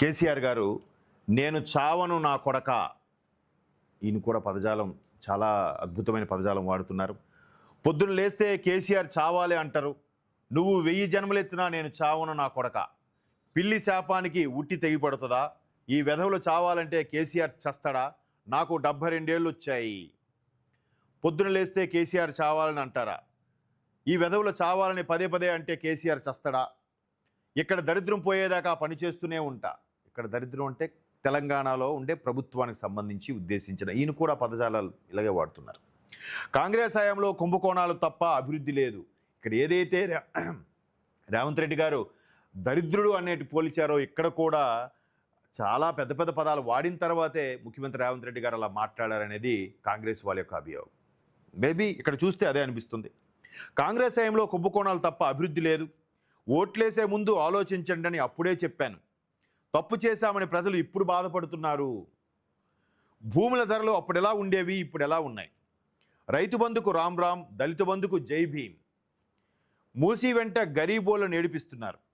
కేసీఆర్ గారు నేను చావను నా కొడక, ఈయన కూడా పదజాలం చాలా అద్భుతమైన పదజాలం వాడుతున్నారు. పొద్దున్న లేస్తే కేసీఆర్ చావాలి అంటారు. నువ్వు 1000 జన్మలెత్తినా నేను చావను నా కొడక, పిల్లి శాపానికి ఉట్టి తెగిపడుతుందా, ఈ వెధవులు చావాలంటే కేసీఆర్ చస్తాడా, నాకు 72 ఏళ్ళు వచ్చాయి. పొద్దున లేస్తే కేసీఆర్ చావాలని అంటారా, ఈ వెధవులు చావాలని పదే పదే అంటే కేసీఆర్ చస్తాడా, ఇక్కడ దరిద్రం పోయేదాకా పనిచేస్తూనే ఉంటా. ఇక్కడ దరిద్రం అంటే తెలంగాణలో ఉండే ప్రభుత్వానికి సంబంధించి ఉద్దేశించిన ఈయన కూడా పదజాలాలు ఇలాగే వాడుతున్నారు. కాంగ్రెస్ హయాంలో కుంభకోణాలు తప్ప అభివృద్ధి లేదు. ఇక్కడ ఏదైతే రేవంత్ రెడ్డి గారు దరిద్రుడు అనేటి పోల్చారో ఇక్కడ కూడా చాలా పెద్ద పెద్ద పదాలు వాడిన తర్వాతే ముఖ్యమంత్రి రేవంత్ రెడ్డి గారు అలా మాట్లాడారనేది కాంగ్రెస్ వాళ్ళ యొక్క అభియోగం. మేబీ ఇక్కడ చూస్తే అదే అనిపిస్తుంది. కాంగ్రెస్ హయాంలో కుంభకోణాలు తప్ప అభివృద్ధి లేదు, ఓట్లేసే ముందు ఆలోచించండి అని అప్పుడే చెప్పాను. తప్పు చేశామని ప్రజలు ఇప్పుడు బాధపడుతున్నారు. భూముల ధరలు అప్పుడు ఎలా ఉండేవి, ఇప్పుడు ఎలా ఉన్నాయి. రైతు బంధుకు రామ్ రామ్, దళిత బంధుకు జై భీమ్. మూసీ వెంట గరీబోలను ఏడిపిస్తున్నారు.